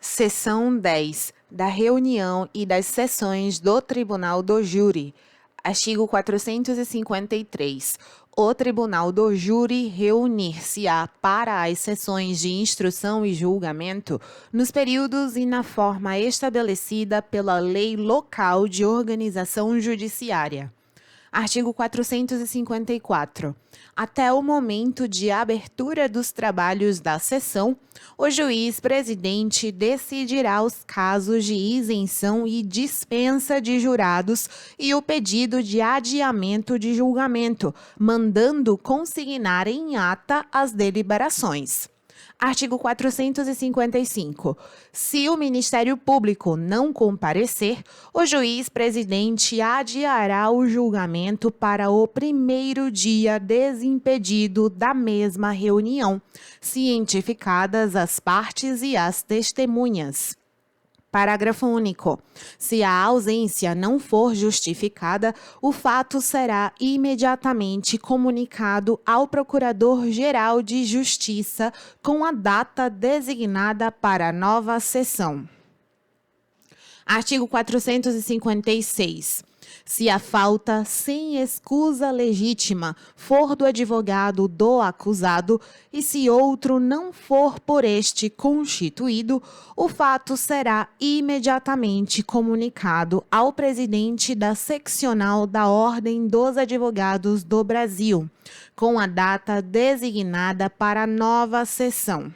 Seção 10 da reunião e das sessões do Tribunal do Júri. Artigo 453. O Tribunal do Júri reunir-se-á para as sessões de instrução e julgamento nos períodos e na forma estabelecida pela Lei Local de Organização Judiciária. Artigo 454. Até o momento de abertura dos trabalhos da sessão, o juiz-presidente decidirá os casos de isenção e dispensa de jurados e o pedido de adiamento de julgamento, mandando consignar em ata as deliberações. Artigo 455. Se o Ministério Público não comparecer, o juiz-presidente adiará o julgamento para o primeiro dia desimpedido da mesma reunião, cientificadas as partes e as testemunhas. Parágrafo único. Se a ausência não for justificada, o fato será imediatamente comunicado ao Procurador-Geral de Justiça com a data designada para a nova sessão. Artigo 456. Se a falta sem escusa legítima for do advogado do acusado e se outro não for por este constituído, o fato será imediatamente comunicado ao presidente da seccional da Ordem dos Advogados do Brasil, com a data designada para a nova sessão.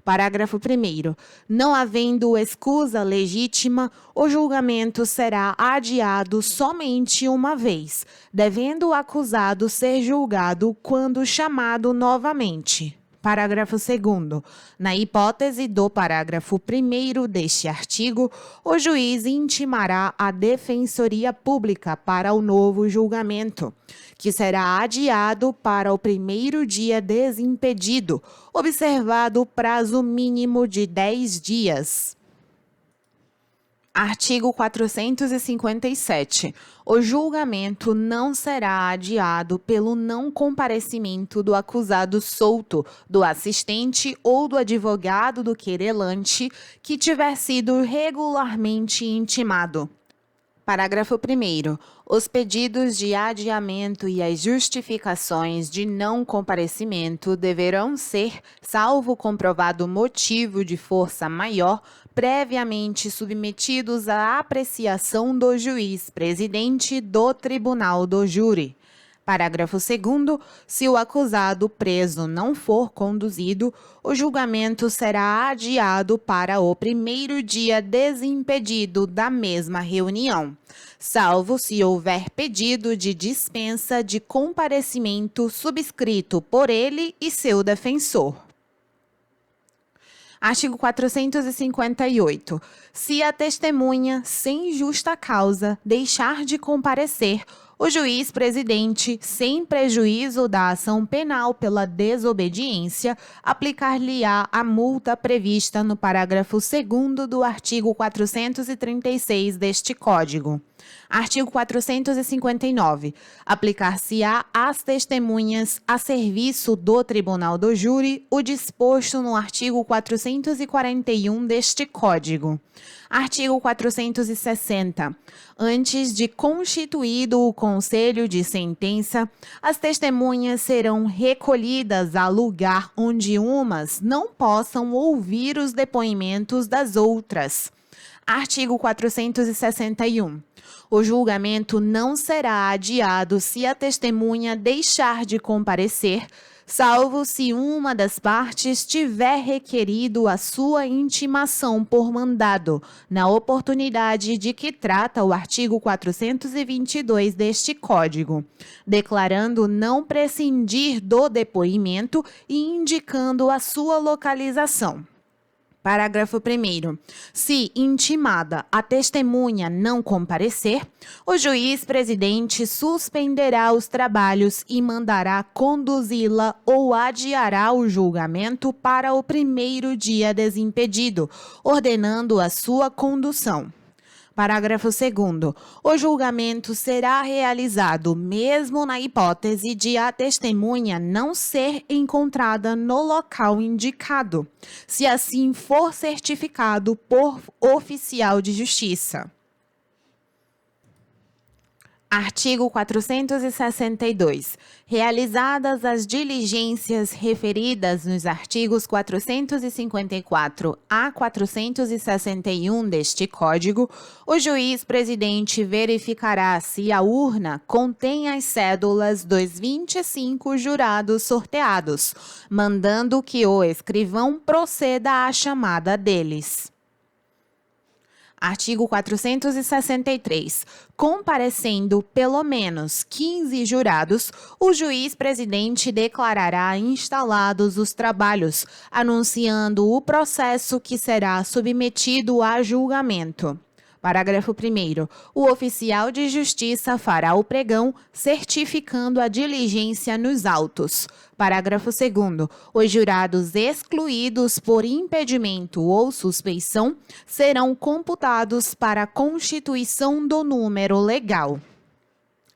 Parágrafo 1º. Não havendo escusa legítima, o julgamento será adiado somente uma vez, devendo o acusado ser julgado quando chamado novamente. Parágrafo 2º. Na hipótese do parágrafo 1º deste artigo, o juiz intimará a Defensoria Pública para o novo julgamento, que será adiado para o primeiro dia desimpedido, observado o prazo mínimo de 10 dias. Artigo 457. O julgamento não será adiado pelo não comparecimento do acusado solto, do assistente ou do advogado do querelante que tiver sido regularmente intimado. Parágrafo 1º. Os pedidos de adiamento e as justificações de não comparecimento deverão ser, salvo comprovado motivo de força maior, previamente submetidos à apreciação do juiz-presidente do Tribunal do Júri. Parágrafo 2º. Se o acusado preso não for conduzido, o julgamento será adiado para o primeiro dia desimpedido da mesma reunião, salvo se houver pedido de dispensa de comparecimento subscrito por ele e seu defensor. Artigo 458. Se a testemunha, sem justa causa, deixar de comparecer, o juiz-presidente, sem prejuízo da ação penal pela desobediência, aplicar-lhe-á a multa prevista no parágrafo 2º do artigo 436 deste Código. Artigo 459. Aplicar-se-á às testemunhas a serviço do Tribunal do Júri o disposto no artigo 441 deste Código. Artigo 460. Antes de constituído o conselho de sentença, as testemunhas serão recolhidas a lugar onde umas não possam ouvir os depoimentos das outras. Artigo 461. O julgamento não será adiado se a testemunha deixar de comparecer, salvo se uma das partes tiver requerido a sua intimação por mandado, na oportunidade de que trata o artigo 422 deste Código, declarando não prescindir do depoimento e indicando a sua localização. Parágrafo 1º. Se intimada a testemunha não comparecer, o juiz-presidente suspenderá os trabalhos e mandará conduzi-la ou adiará o julgamento para o primeiro dia desimpedido, ordenando a sua condução. Parágrafo 2º. O julgamento será realizado mesmo na hipótese de a testemunha não ser encontrada no local indicado, se assim for certificado por oficial de justiça. Artigo 462. Realizadas as diligências referidas nos artigos 454 a 461 deste Código, o juiz-presidente verificará se a urna contém as cédulas dos 25 jurados sorteados, mandando que o escrivão proceda à chamada deles. Artigo 463. Comparecendo pelo menos 15 jurados, o juiz-presidente declarará instalados os trabalhos, anunciando o processo que será submetido a julgamento. Parágrafo 1º. O oficial de justiça fará o pregão, certificando a diligência nos autos. Parágrafo 2º. Os jurados excluídos por impedimento ou suspeição serão computados para a constituição do número legal.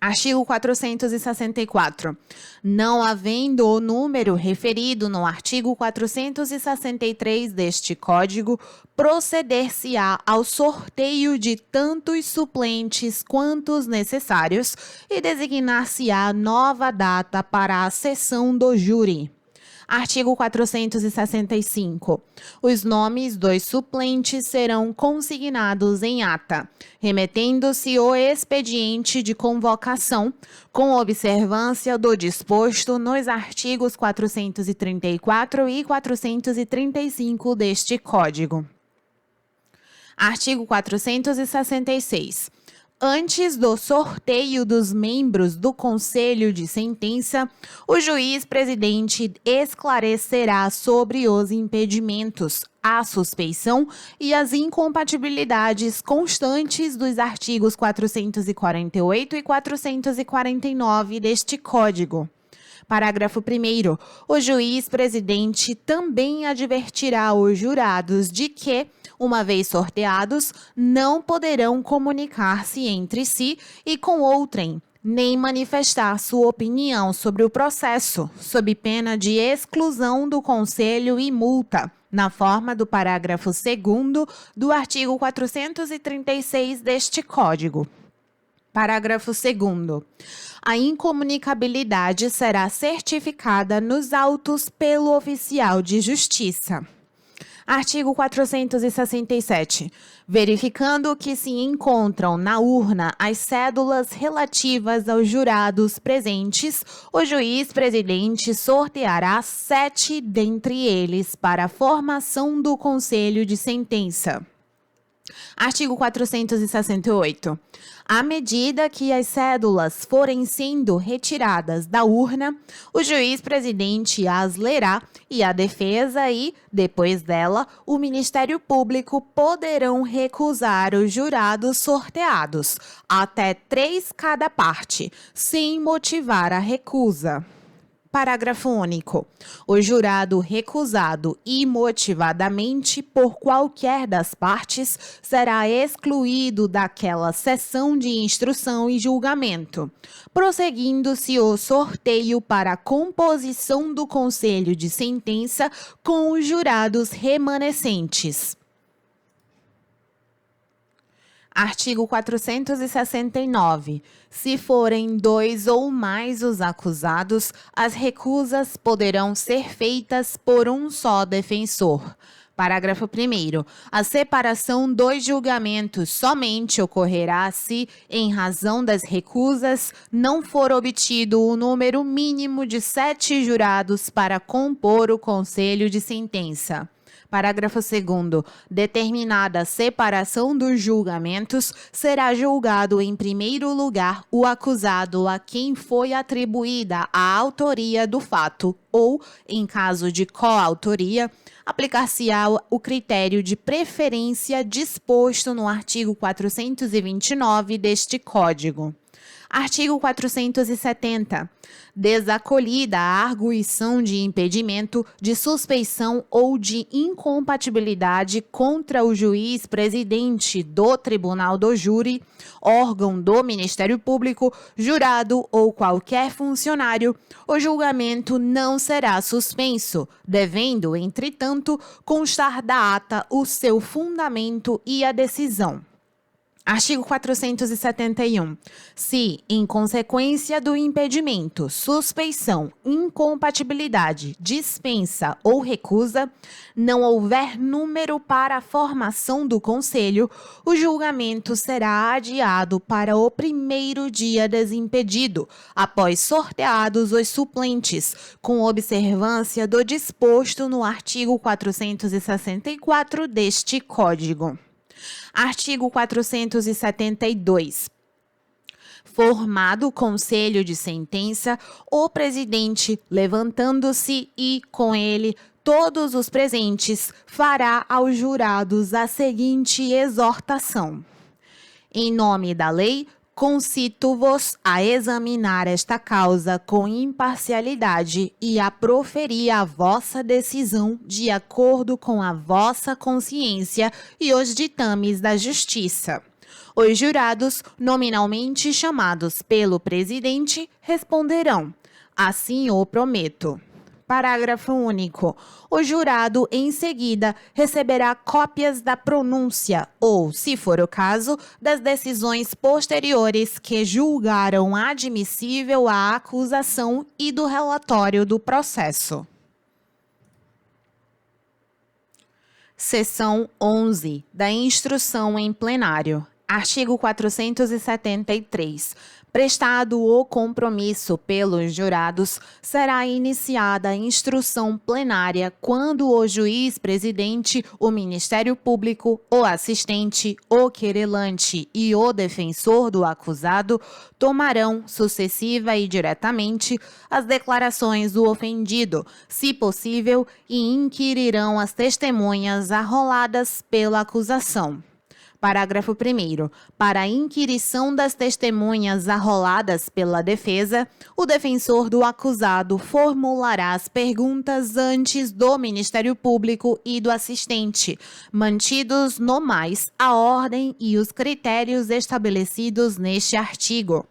Artigo 464. Não havendo o número referido no artigo 463 deste Código, proceder-se-á ao sorteio de tantos suplentes quantos necessários e designar-se-á nova data para a sessão do júri. Artigo 465. Os nomes dos suplentes serão consignados em ata, remetendo-se o expediente de convocação, com observância do disposto nos artigos 434 e 435 deste Código. Artigo 466. Antes do sorteio dos membros do Conselho de Sentença, o juiz-presidente esclarecerá sobre os impedimentos, a suspeição e as incompatibilidades constantes dos artigos 448 e 449 deste Código. Parágrafo 1º. O juiz-presidente também advertirá os jurados de que, uma vez sorteados, não poderão comunicar-se entre si e com outrem, nem manifestar sua opinião sobre o processo, sob pena de exclusão do Conselho e multa, na forma do parágrafo 2º do artigo 436 deste Código. Parágrafo 2º. A incomunicabilidade será certificada nos autos pelo oficial de justiça. Artigo 467. Verificando que se encontram na urna as cédulas relativas aos jurados presentes, o juiz-presidente sorteará 7 dentre eles para a formação do conselho de sentença. Artigo 468. À medida que as cédulas forem sendo retiradas da urna, o juiz-presidente as lerá e a defesa e, depois dela, o Ministério Público poderão recusar os jurados sorteados, até 3 cada parte, sem motivar a recusa. Parágrafo único. O jurado recusado imotivadamente por qualquer das partes será excluído daquela sessão de instrução e julgamento, prosseguindo-se o sorteio para a composição do conselho de sentença com os jurados remanescentes. Artigo 469. Se forem 2 ou mais os acusados, as recusas poderão ser feitas por um só defensor. Parágrafo 1º. A separação dos julgamentos somente ocorrerá se, em razão das recusas, não for obtido o número mínimo de 7 jurados para compor o conselho de sentença. Parágrafo 2º. Determinada a separação dos julgamentos, será julgado em primeiro lugar o acusado a quem foi atribuída a autoria do fato ou, em caso de coautoria, aplicar-se-á o critério de preferência disposto no artigo 429 deste Código. Artigo 470. Desacolhida a arguição de impedimento, de suspeição ou de incompatibilidade contra o juiz presidente do Tribunal do Júri, órgão do Ministério Público, jurado ou qualquer funcionário, o julgamento não será suspenso, devendo, entretanto, constar da ata o seu fundamento e a decisão. Artigo 471. Se, em consequência do impedimento, suspeição, incompatibilidade, dispensa ou recusa, não houver número para a formação do Conselho, o julgamento será adiado para o primeiro dia desimpedido, após sorteados os suplentes, com observância do disposto no artigo 464 deste Código. Artigo 472. Formado o conselho de sentença, o presidente, levantando-se e, com ele, todos os presentes, fará aos jurados a seguinte exortação: em nome da lei, concito-vos a examinar esta causa com imparcialidade e a proferir a vossa decisão de acordo com a vossa consciência e os ditames da justiça. Os jurados, nominalmente chamados pelo presidente, responderão: assim o prometo. Parágrafo único. O jurado, em seguida, receberá cópias da pronúncia ou, se for o caso, das decisões posteriores que julgaram admissível a acusação e do relatório do processo. Seção 11. Da instrução em plenário. Artigo 473. Prestado o compromisso pelos jurados, será iniciada a instrução plenária quando o juiz presidente, o Ministério Público, o assistente, o querelante e o defensor do acusado tomarão, sucessiva e diretamente, as declarações do ofendido, se possível, e inquirirão as testemunhas arroladas pela acusação. Parágrafo 1º. Para a inquirição das testemunhas arroladas pela defesa, o defensor do acusado formulará as perguntas antes do Ministério Público e do assistente, mantidos no mais a ordem e os critérios estabelecidos neste artigo.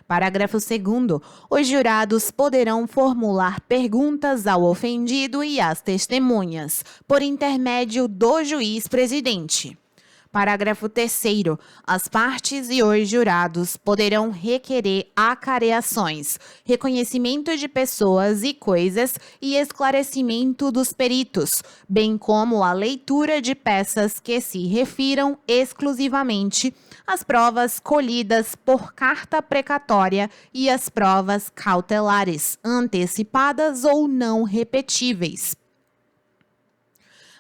Parágrafo 2º. Os jurados poderão formular perguntas ao ofendido e às testemunhas, por intermédio do juiz presidente. Parágrafo 3º. As partes e os jurados poderão requerer acareações, reconhecimento de pessoas e coisas e esclarecimento dos peritos, bem como a leitura de peças que se refiram exclusivamente às provas colhidas por carta precatória e às provas cautelares, antecipadas ou não repetíveis.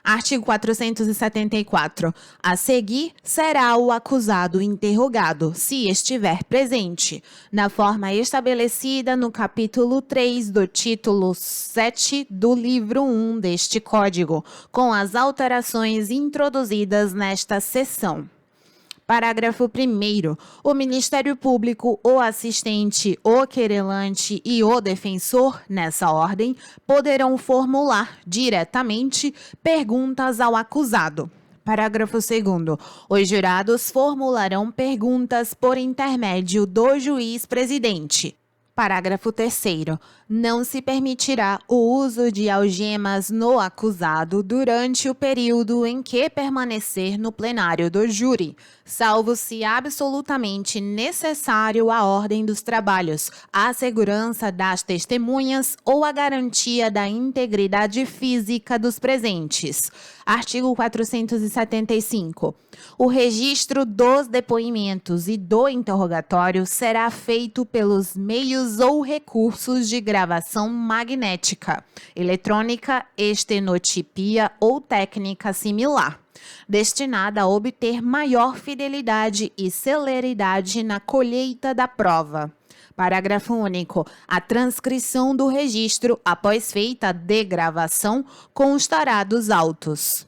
Artigo 474. A seguir, será o acusado interrogado, se estiver presente, na forma estabelecida no capítulo 3 do título 7 do livro 1 deste Código, com as alterações introduzidas nesta seção. Parágrafo 1º. O Ministério Público, o assistente, o querelante e o defensor, nessa ordem, poderão formular diretamente perguntas ao acusado. Parágrafo 2º. Os jurados formularão perguntas por intermédio do juiz presidente. Parágrafo 3º. Não se permitirá o uso de algemas no acusado durante o período em que permanecer no plenário do júri, salvo se absolutamente necessário à ordem dos trabalhos, à segurança das testemunhas ou à garantia da integridade física dos presentes. Artigo 475. O registro dos depoimentos e do interrogatório será feito pelos meios ou recursos de gravação magnética, eletrônica, estenotipia ou técnica similar, destinada a obter maior fidelidade e celeridade na colheita da prova. Parágrafo único. A transcrição do registro, após feita a degravação, constará dos autos.